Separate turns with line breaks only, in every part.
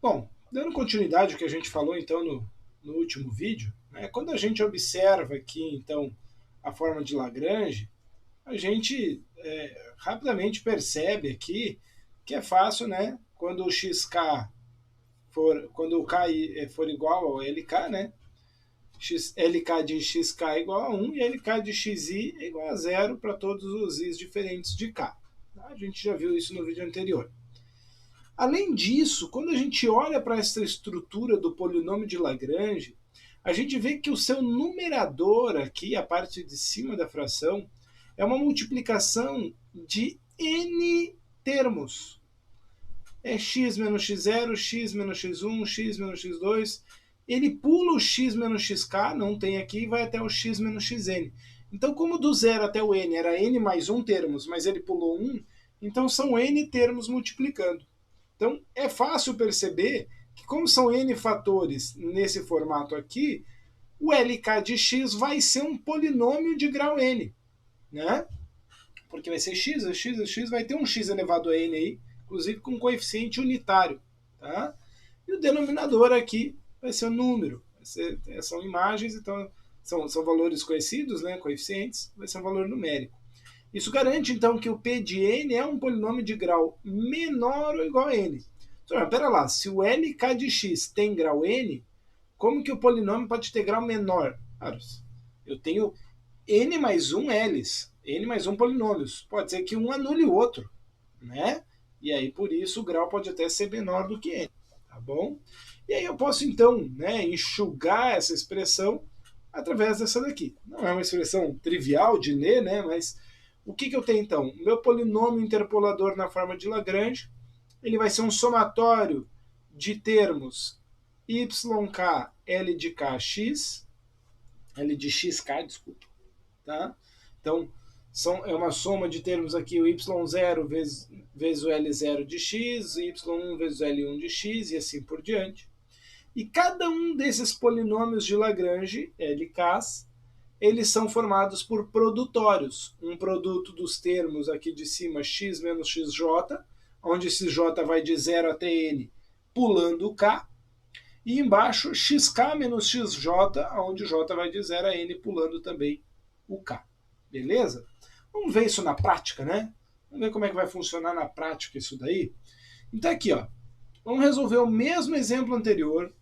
Bom, dando continuidade ao que a gente falou então no último vídeo, né, quando a gente observa aqui então a forma de Lagrange, a gente rapidamente percebe aqui que é fácil, né? Quando o xk quando o k for igual ao lk, né? LK de xk é igual a 1 e LK de xi é igual a 0 para todos os i's diferentes de k. A gente já viu isso no vídeo anterior. Além disso, quando a gente olha para essa estrutura do polinômio de Lagrange, a gente vê que o seu numerador aqui, a parte de cima da fração, é uma multiplicação de n termos. É x menos x0, x menos x1, x menos x2. Ele pula o x menos xk, não tem aqui, e vai até o x menos xn. Então, como do 0 até o n era n mais 1 termos, mas ele pulou 1, então são n termos multiplicando. Então, é fácil perceber que, como são n fatores nesse formato aqui, o LK de x vai ser um polinômio de grau n, né? Porque vai ser x, vai ter um x elevado a n aí, inclusive com coeficiente unitário, tá? E o denominador aqui vai ser o número, são imagens, então são valores conhecidos, né, coeficientes, vai ser um valor numérico. Isso garante, então, que o P de n é um polinômio de grau menor ou igual a n. Então, pera lá, se o LK de x tem grau n, como que o polinômio pode ter grau menor? Eu tenho n mais 1 L's, n mais 1 polinômios. Pode ser que um anule o outro, né? E aí, por isso, o grau pode até ser menor do que n, tá bom? E aí eu posso, então, né, enxugar essa expressão através dessa daqui. Não é uma expressão trivial de ler, né, mas o que eu tenho, então? O meu polinômio interpolador na forma de Lagrange, ele vai ser um somatório de termos yk L de kx, L de xk, desculpa, tá? Então, é uma soma de termos aqui, o y0 vezes o L0 de x, o y1 vezes o L1 de x e assim por diante. E cada um desses polinômios de Lagrange, LKs, eles são formados por produtórios. Um produto dos termos aqui de cima, x menos xj, onde esse j vai de 0 até n, pulando o k. E embaixo, xk menos xj, onde o j vai de 0 a n, pulando também o k. Beleza? Vamos ver isso na prática, né? Vamos ver como é que vai funcionar na prática isso daí. Então aqui, ó, vamos resolver o mesmo exemplo anterior.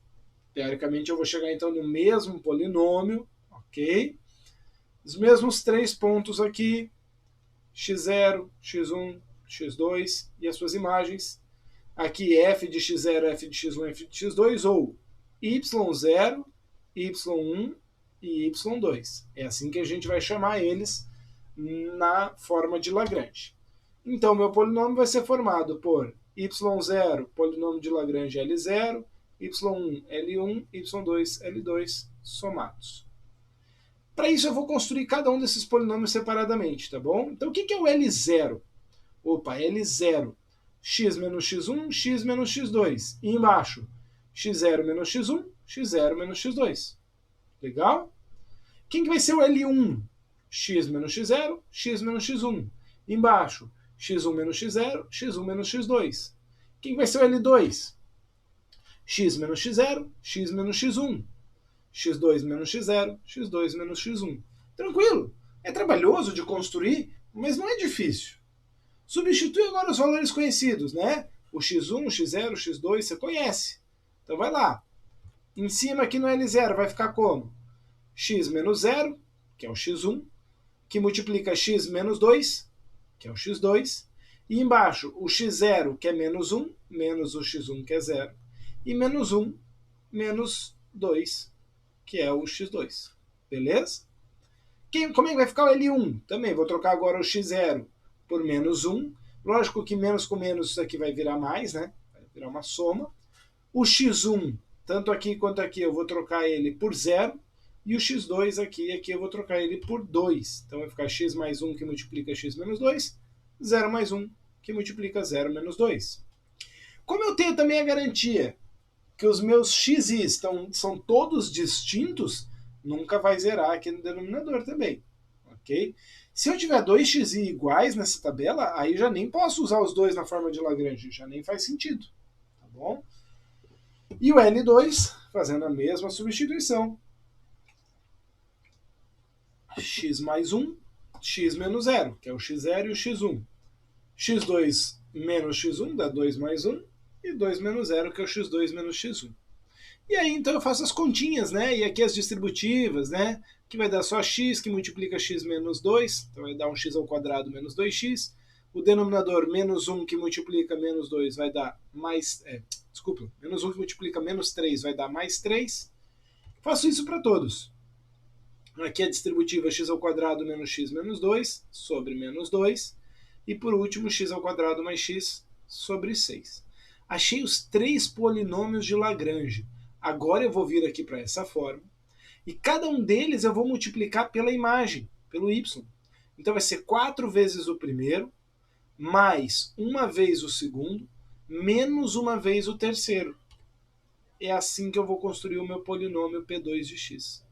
Teoricamente eu vou chegar então no mesmo polinômio, ok? Os mesmos três pontos aqui, x0, x1, x2 e as suas imagens. Aqui f de x0, f de x1, f de x2, ou y0, y1 e y2. É assim que a gente vai chamar eles na forma de Lagrange. Então, meu polinômio vai ser formado por y0, polinômio de Lagrange L0, y1, L1, y2, L2, somados. Para isso, eu vou construir cada um desses polinômios separadamente, tá bom? Então, o que é o L0? Opa, L0, x menos x1, x menos x2. E embaixo, x0 menos x1, x0 menos x2. Legal? Quem que vai ser o L1? X menos x0, x menos x1. Embaixo, x1 menos x0, x1 menos x2. Quem vai ser o L2? X menos x0, x menos x1. x2 menos x0, x2 menos x1. Tranquilo. É trabalhoso de construir, mas não é difícil. Substitui agora os valores conhecidos, né? O x1, o x0, o x2, você conhece. Então vai lá. Em cima aqui no L0 vai ficar como? X menos 0, que é o x1, que multiplica x menos 2, que é o x2, e embaixo o x0, que é menos 1, menos o x1, que é 0, e menos 1, menos 2, que é o x2. Beleza? Como é que vai ficar o L1? Também vou trocar agora o x0 por menos 1. Lógico que menos com menos isso aqui vai virar mais, né? Vai virar uma soma. O x1, tanto aqui quanto aqui, eu vou trocar ele por 0. E o x2 aqui eu vou trocar ele por 2. Então vai ficar x mais 1 que multiplica x menos 2, 0 mais 1 que multiplica 0 menos 2. Como eu tenho também a garantia que os meus x's são todos distintos, nunca vai zerar aqui no denominador também. Ok? Se eu tiver dois x iguais nessa tabela, aí já nem posso usar os dois na forma de Lagrange, já nem faz sentido. Tá bom? E o N2, fazendo a mesma substituição. X mais 1, x menos 0, que é o x0 e o x1. x2 menos x1 dá 2 mais 1, e 2 menos 0, que é o x2 menos x1. E aí, então, eu faço as continhas, né? E aqui as distributivas, né? Que vai dar só x, que multiplica x menos 2. Então, vai dar um x ao quadrado menos 2x. O denominador, menos 1, que multiplica menos 2, vai dar mais... menos 1 que multiplica menos 3, vai dar mais 3. Faço isso para todos. Aqui a distributiva x ao quadrado menos x menos 2, sobre menos 2. E, por último, x ao quadrado mais x sobre 6. Achei os 3 polinômios de Lagrange. Agora eu vou vir aqui para essa forma. E cada um deles eu vou multiplicar pela imagem, pelo y. Então vai ser 4 vezes o primeiro, mais uma vez o segundo, menos uma vez o terceiro. É assim que eu vou construir o meu polinômio P2 de x.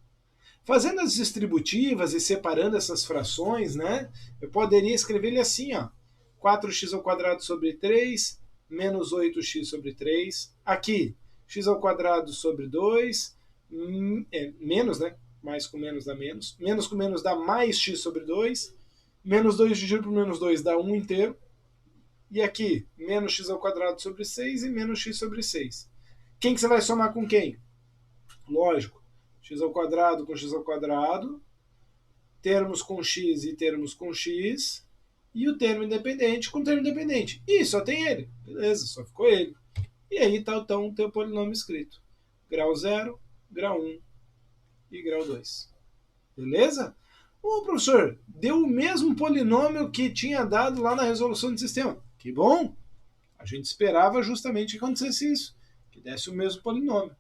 Fazendo as distributivas e separando essas frações, né, eu poderia escrever ele assim, ó, 4x ao quadrado sobre 3, menos 8x sobre 3. Aqui, x ao quadrado sobre 2, menos, né? Mais com menos dá menos. Menos com menos dá mais x sobre 2. Menos 2 dividido por menos 2 dá 1 inteiro. E aqui, menos x ao quadrado sobre 6 e menos x sobre 6. Quem que você vai somar com quem? Lógico, x ao quadrado com x ao quadrado, termos com x e termos com x, e o termo independente com termo independente. Ih, só tem ele. Beleza, só ficou ele. E aí está então o teu polinômio escrito. Grau 0, grau 1 e grau 2. Beleza? Ô, professor, deu o mesmo polinômio que tinha dado lá na resolução do sistema. Que bom! A gente esperava justamente que acontecesse isso, que desse o mesmo polinômio.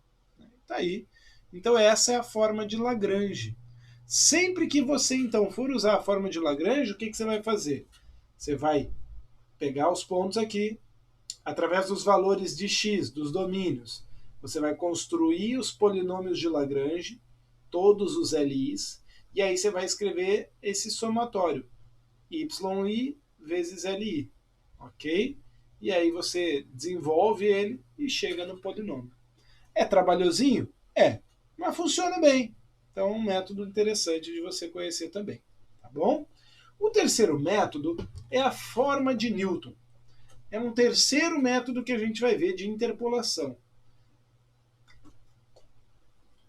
Tá aí. Então essa é a forma de Lagrange. Sempre que você então for usar a forma de Lagrange, o que você vai fazer? Você vai pegar os pontos aqui, através dos valores de x, dos domínios, você vai construir os polinômios de Lagrange, todos os LIs, e aí você vai escrever esse somatório, yi vezes li, ok? E aí você desenvolve ele e chega no polinômio. É trabalhosinho? É, mas funciona bem. Então é um método interessante de você conhecer também, tá bom? O terceiro método é a forma de Newton. É um terceiro método que a gente vai ver de interpolação.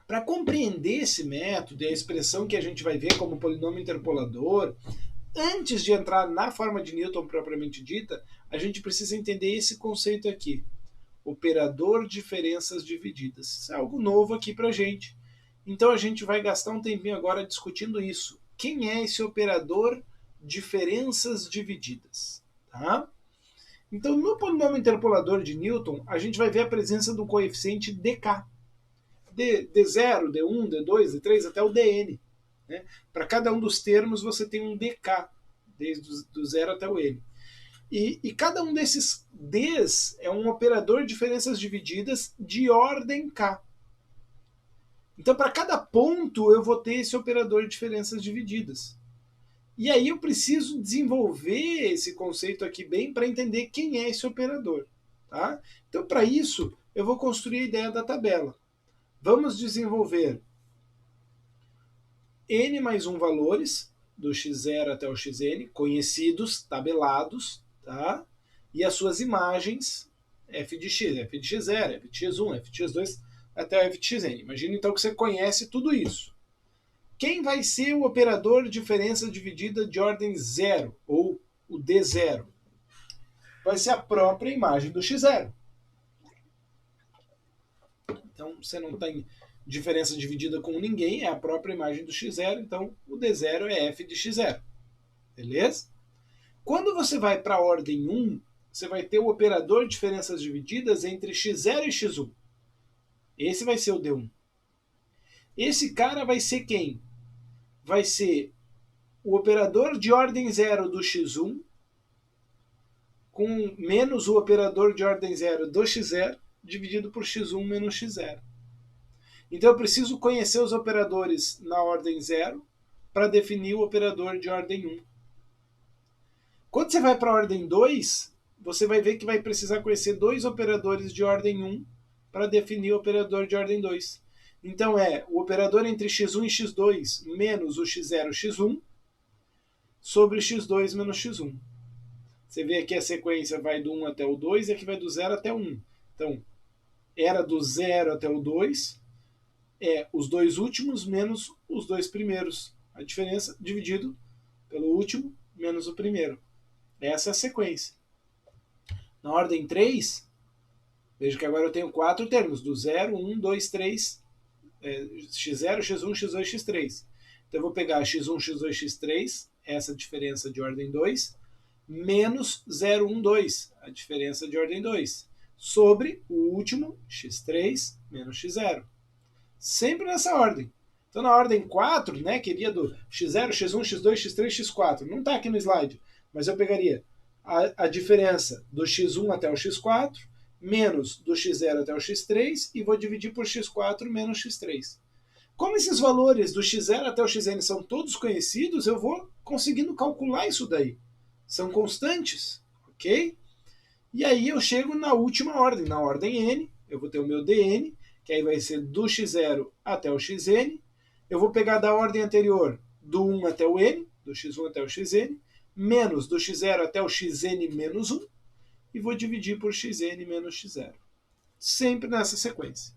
Para compreender esse método e a expressão que a gente vai ver como polinômio interpolador, antes de entrar na forma de Newton propriamente dita, a gente precisa entender esse conceito aqui. Operador diferenças divididas. Isso é algo novo aqui para a gente. Então a gente vai gastar um tempinho agora discutindo isso. Quem é esse operador diferenças divididas? Tá? Então, no polinômio interpolador de Newton, a gente vai ver a presença do coeficiente dk. D0, D1, D2, D3 até o dn. Né? Para cada um dos termos você tem um dk, desde o 0 até o n. E cada um desses Ds é um operador de diferenças divididas de ordem K. Então, para cada ponto, eu vou ter esse operador de diferenças divididas. E aí eu preciso desenvolver esse conceito aqui bem para entender quem é esse operador. Tá? Então, para isso, eu vou construir a ideia da tabela. Vamos desenvolver n mais 1 valores, do x0 até o xn, conhecidos, tabelados, tá? E as suas imagens, f de x, f de x0, f de x1, f de x2, até o f de xn. Imagina então que você conhece tudo isso. Quem vai ser o operador de diferença dividida de ordem 0, ou o D0? Vai ser a própria imagem do x0. Então, você não tem diferença dividida com ninguém, é a própria imagem do x0, então o D0 é f de x0. Beleza? Quando você vai para a ordem 1, você vai ter o operador de diferenças divididas entre x0 e x1. Esse vai ser o D1. Esse cara vai ser quem? Vai ser o operador de ordem 0 do x1 com menos o operador de ordem 0 do x0 dividido por x1 menos x0. Então eu preciso conhecer os operadores na ordem 0 para definir o operador de ordem 1. Quando você vai para a ordem 2, você vai ver que vai precisar conhecer dois operadores de ordem 1 para definir o operador de ordem 2. Então é o operador entre x1 e x2 menos o x0, x1, sobre x2 menos x1. Você vê aqui a sequência vai do 1 até o 2 e aqui vai do 0 até o 1. Então, era do 0 até o 2, é os dois últimos menos os dois primeiros. A diferença dividido pelo último menos o primeiro. Essa é a sequência. Na ordem 3, veja que agora eu tenho 4 termos, do 0, 1, 2, 3, x0, x1, x2, x3. Então eu vou pegar x1, x2, x3, essa diferença de ordem 2, menos 0, 1, 2, a diferença de ordem 2, sobre o último, x3 menos x0. Sempre nessa ordem. Então na ordem 4, né, que iria do x0, x1, x2, x3, x4, não está aqui no slide, mas eu pegaria a diferença do x1 até o x4, menos do x0 até o x3, e vou dividir por x4 menos x3. Como esses valores do x0 até o xn são todos conhecidos, eu vou conseguindo calcular isso daí. São constantes, ok? E aí eu chego na última ordem, na ordem n, eu vou ter o meu dn, que aí vai ser do x0 até o xn. Eu vou pegar da ordem anterior do 1 até o n, do x1 até o xn, menos do x0 até o xn menos 1, e vou dividir por xn menos x0. Sempre nessa sequência.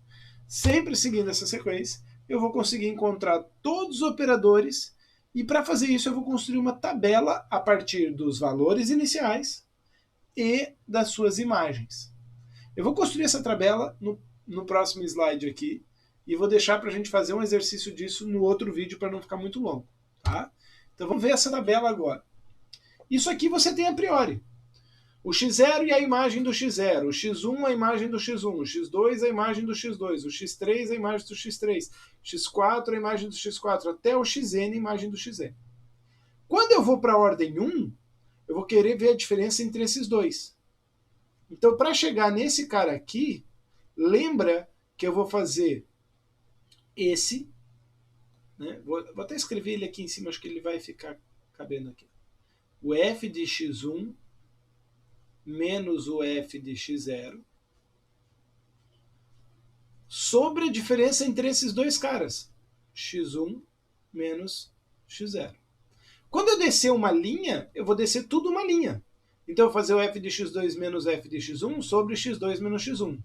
Sempre seguindo essa sequência, eu vou conseguir encontrar todos os operadores, e para fazer isso eu vou construir uma tabela a partir dos valores iniciais e das suas imagens. Eu vou construir essa tabela no próximo slide aqui, e vou deixar para a gente fazer um exercício disso no outro vídeo para não ficar muito longo. Tá? Então vamos ver essa tabela agora. Isso aqui você tem a priori. O x0 e a imagem do x0, o x1 a imagem do x1, o x2 a imagem do x2, o x3 a imagem do x3, x4 a imagem do x4, até o xn a imagem do xn. Quando eu vou para a ordem 1, eu vou querer ver a diferença entre esses dois. Então, para chegar nesse cara aqui, lembra que eu vou fazer esse, né? Vou até escrever ele aqui em cima, acho que ele vai ficar cabendo aqui. O f de x1 menos o f de x0 sobre a diferença entre esses dois caras, x1 menos x0. Quando eu descer uma linha, eu vou descer tudo uma linha. Então eu vou fazer o f de x2 menos f de x1 sobre x2 menos x1.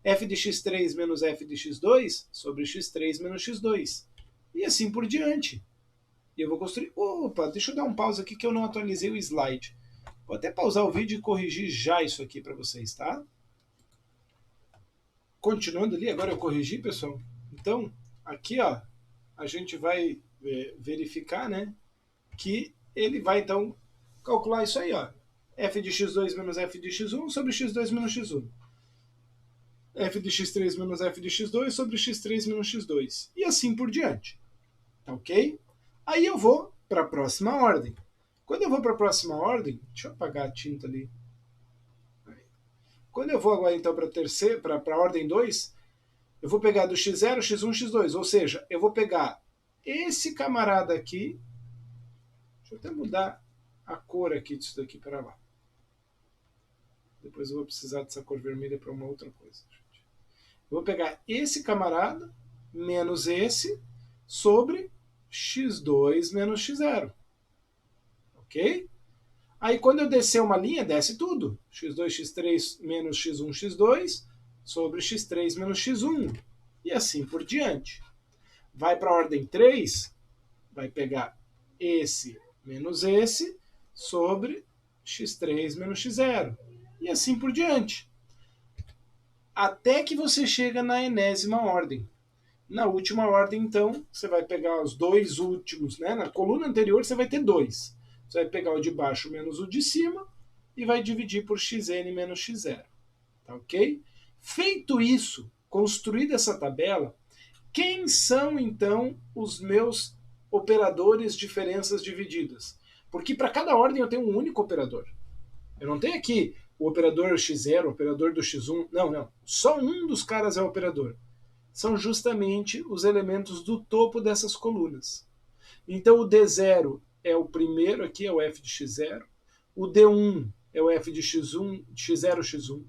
F de x3 menos f de x2 sobre x3 menos x2. E assim por diante. E eu vou construir... Opa, deixa eu dar um pause aqui que eu não atualizei o slide. Vou até pausar o vídeo e corrigir já isso aqui para vocês, tá? Continuando ali, agora eu corrigi, pessoal. Então, aqui, ó, a gente vai verificar, né, que ele vai, então, calcular isso aí, ó. F de x2 menos f de x1 sobre x2 menos x1. F de x3 menos f de x2 sobre x3 menos x2. E assim por diante. Tá ok? Aí eu vou para a próxima ordem. Quando eu vou para a próxima ordem, deixa eu apagar a tinta ali. Quando eu vou agora então para a ordem 2, eu vou pegar do x0, x1, x2. Ou seja, eu vou pegar esse camarada aqui. Deixa eu até mudar a cor aqui disso daqui para lá. Depois eu vou precisar dessa cor vermelha para uma outra coisa. Eu vou pegar esse camarada menos esse sobre x2 menos x0. Ok? Aí quando eu descer uma linha, desce tudo. x2, x3 menos x1, x2 sobre x3 menos x1. E assim por diante. Vai para a ordem 3, vai pegar esse menos esse sobre x3 menos x0. E assim por diante. Até que você chega na enésima ordem. Na última ordem, então, você vai pegar os dois últimos, né? Na coluna anterior você vai ter 2. Você vai pegar o de baixo menos o de cima e vai dividir por xn menos x0. Tá ok? Feito isso, construída essa tabela, quem são, então, os meus operadores diferenças divididas? Porque para cada ordem eu tenho um único operador. Eu não tenho aqui o operador x0, o operador do x1. Não, não. Só um dos caras é o operador. São justamente os elementos do topo dessas colunas. Então o D0 é o primeiro aqui, é o f de x0. O D1 é o f de x1, x0, x1.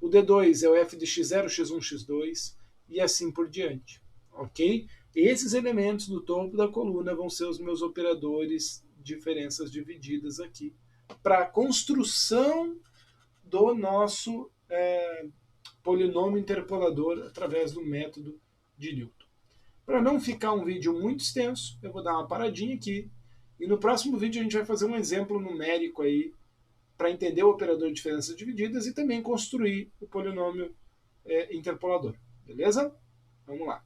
o D2 é o f de x0, x1, x2, e assim por diante, ok? Esses elementos do topo da coluna vão ser os meus operadores diferenças divididas aqui, para a construção do nosso polinômio interpolador através do método de Newton. Para não ficar um vídeo muito extenso, eu vou dar uma paradinha aqui, e no próximo vídeo a gente vai fazer um exemplo numérico aí para entender o operador de diferenças divididas e também construir o polinômio interpolador. Beleza? Vamos lá.